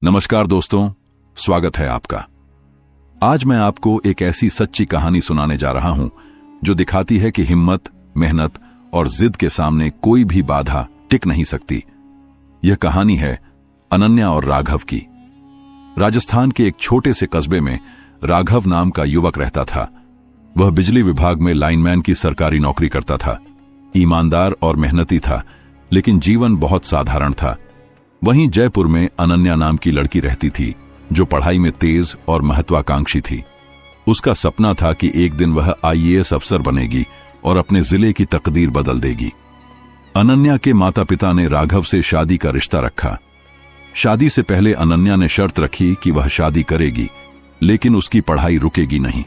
नमस्कार दोस्तों, स्वागत है आपका। आज मैं आपको एक ऐसी सच्ची कहानी सुनाने जा रहा हूं जो दिखाती है कि हिम्मत, मेहनत और जिद के सामने कोई भी बाधा टिक नहीं सकती। यह कहानी है अनन्या और राघव की। राजस्थान के एक छोटे से कस्बे में राघव नाम का युवक रहता था। वह बिजली विभाग में लाइनमैन की सरकारी नौकरी करता था। ईमानदार और मेहनती था, लेकिन जीवन बहुत साधारण था। वहीं जयपुर में अनन्या नाम की लड़की रहती थी जो पढ़ाई में तेज और महत्वाकांक्षी थी। उसका सपना था कि एक दिन वह आईएएस अफसर बनेगी और अपने जिले की तकदीर बदल देगी। अनन्या के माता पिता ने राघव से शादी का रिश्ता रखा। शादी से पहले अनन्या ने शर्त रखी कि वह शादी करेगी, लेकिन उसकी पढ़ाई रुकेगी नहीं।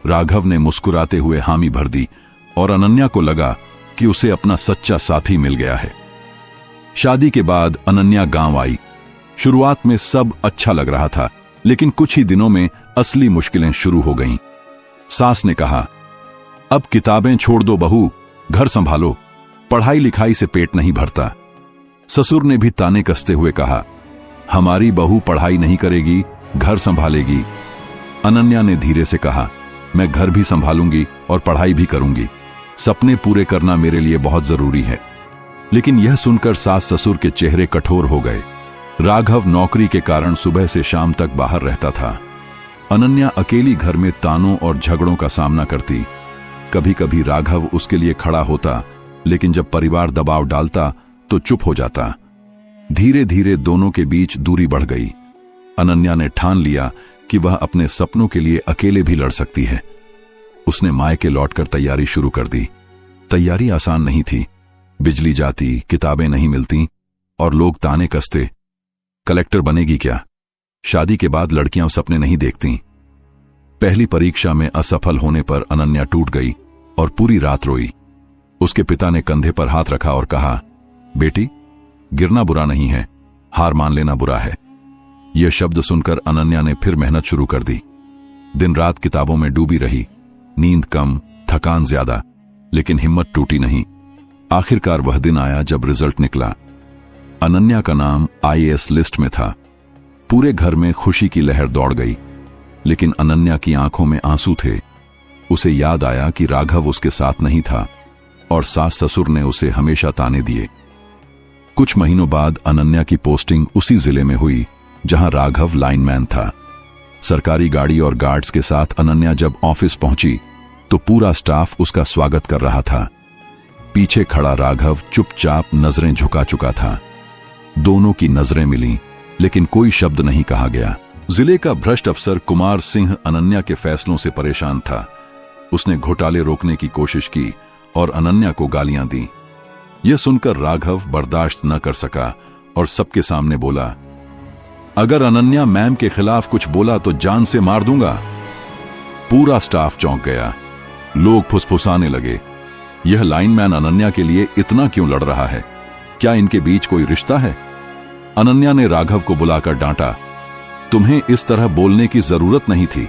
राघव ने मुस्कुराते हुए हामी भर दी और अनन्या को लगा कि उसे अपना सच्चा साथी मिल गया है। शादी के बाद अनन्या गांव आई। शुरुआत में सब अच्छा लग रहा था, लेकिन कुछ ही दिनों में असली मुश्किलें शुरू हो गईं। सास ने कहा, अब किताबें छोड़ दो बहू, घर संभालो, पढ़ाई लिखाई से पेट नहीं भरता। ससुर ने भी ताने कसते हुए कहा, हमारी बहू पढ़ाई नहीं करेगी, घर संभालेगी। अनन्या ने धीरे से कहा, मैं घर भी संभालूंगी और पढ़ाई भी करूंगी। सपने पूरे करना मेरे लिए बहुत जरूरी है। लेकिन यह सुनकर सास ससुर के चेहरे कठोर हो गए। राघव नौकरी के कारण सुबह से शाम तक बाहर रहता था। अनन्या अकेली घर में तानों और झगड़ों का सामना करती। कभी कभी राघव उसके लिए खड़ा होता, लेकिन जब परिवार दबाव डालता तो चुप हो जाता। धीरे धीरे दोनों के बीच दूरी बढ़ गई। अनन्या ने ठान लिया कि वह अपने सपनों के लिए अकेले भी लड़ सकती है। उसने मायके लौटकर तैयारी शुरू कर दी। तैयारी आसान नहीं थी। बिजली जाती, किताबें नहीं मिलती और लोग ताने कसते, कलेक्टर बनेगी क्या? शादी के बाद लड़कियां सपने नहीं देखती। पहली परीक्षा में असफल होने पर अनन्या टूट गई और पूरी रात रोई। उसके पिता ने कंधे पर हाथ रखा और कहा, बेटी, गिरना बुरा नहीं है, हार मान लेना बुरा है। यह शब्द सुनकर अनन्या ने फिर मेहनत शुरू कर दी। दिन रात किताबों में डूबी रही। नींद कम, थकान ज्यादा, लेकिन हिम्मत टूटी नहीं। आखिरकार वह दिन आया जब रिजल्ट निकला। अनन्या का नाम आईएएस लिस्ट में था। पूरे घर में खुशी की लहर दौड़ गई, लेकिन अनन्या की आंखों में आंसू थे। उसे याद आया कि राघव उसके साथ नहीं था और सास ससुर ने उसे हमेशा ताने दिए। कुछ महीनों बाद अनन्या की पोस्टिंग उसी जिले में हुई जहां राघव लाइनमैन था। सरकारी गाड़ी और गार्ड्स के साथ अनन्या जब ऑफिस पहुंची तो पूरा स्टाफ उसका स्वागत कर रहा था। पीछे खड़ा राघव चुपचाप नजरें झुका चुका था। दोनों की नजरें मिलीं, लेकिन कोई शब्द नहीं कहा गया। जिले का भ्रष्ट अफसर कुमार सिंह अनन्या के फैसलों से परेशान था। उसने घोटाले रोकने की कोशिश की और अनन्या को गालियां दी। यह सुनकर राघव बर्दाश्त न कर सका और सबके सामने बोला, अगर अनन्या मैम के खिलाफ कुछ बोला तो जान से मार दूंगा। पूरा स्टाफ चौंक गया। लोग फुसफुसाने लगे, यह लाइनमैन अनन्या के लिए इतना क्यों लड़ रहा है? क्या इनके बीच कोई रिश्ता है? अनन्या ने राघव को बुलाकर डांटा, तुम्हें इस तरह बोलने की जरूरत नहीं थी।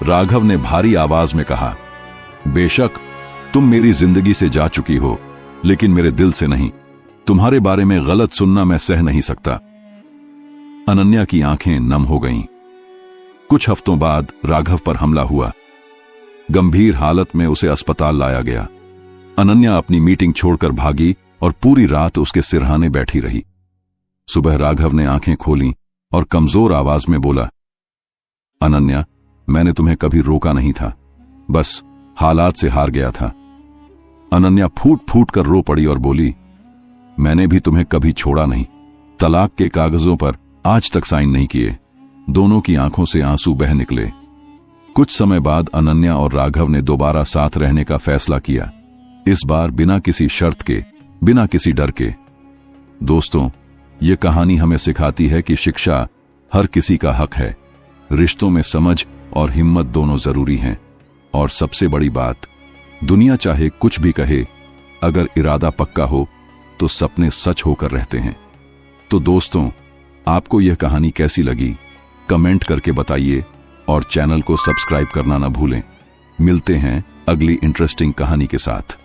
राघव ने भारी आवाज में कहा, बेशक तुम मेरी जिंदगी से जा चुकी हो, लेकिन मेरे दिल से नहीं। तुम्हारे बारे में गलत सुनना मैं सह नहीं सकता। अनन्या की आंखें नम हो गईं। कुछ हफ्तों बाद राघव पर हमला हुआ। गंभीर हालत में उसे अस्पताल लाया गया। अनन्या अपनी मीटिंग छोड़कर भागी और पूरी रात उसके सिरहाने बैठी रही। सुबह राघव ने आंखें खोलीं और कमजोर आवाज में बोला, अनन्या, मैंने तुम्हें कभी रोका नहीं था, बस हालात से हार गया था। अनन्या फूट फूट कर रो पड़ी और बोली, मैंने भी तुम्हें कभी छोड़ा नहीं। तलाक के कागजों पर आज तक साइन नहीं किए। दोनों की आंखों से आंसू बह निकले। कुछ समय बाद अनन्या और राघव ने दोबारा साथ रहने का फैसला किया। इस बार बिना किसी शर्त के, बिना किसी डर के। दोस्तों, ये कहानी हमें सिखाती है कि शिक्षा हर किसी का हक है। रिश्तों में समझ और हिम्मत दोनों जरूरी हैं। और सबसे बड़ी बात, दुनिया चाहे कुछ भी कहे, अगर इरादा पक्का हो तो सपने सच होकर रहते हैं। तो दोस्तों, आपको यह कहानी कैसी लगी? कमेंट करके बताइए और चैनल को सब्सक्राइब करना ना भूलें। मिलते हैं अगली इंटरेस्टिंग कहानी के साथ।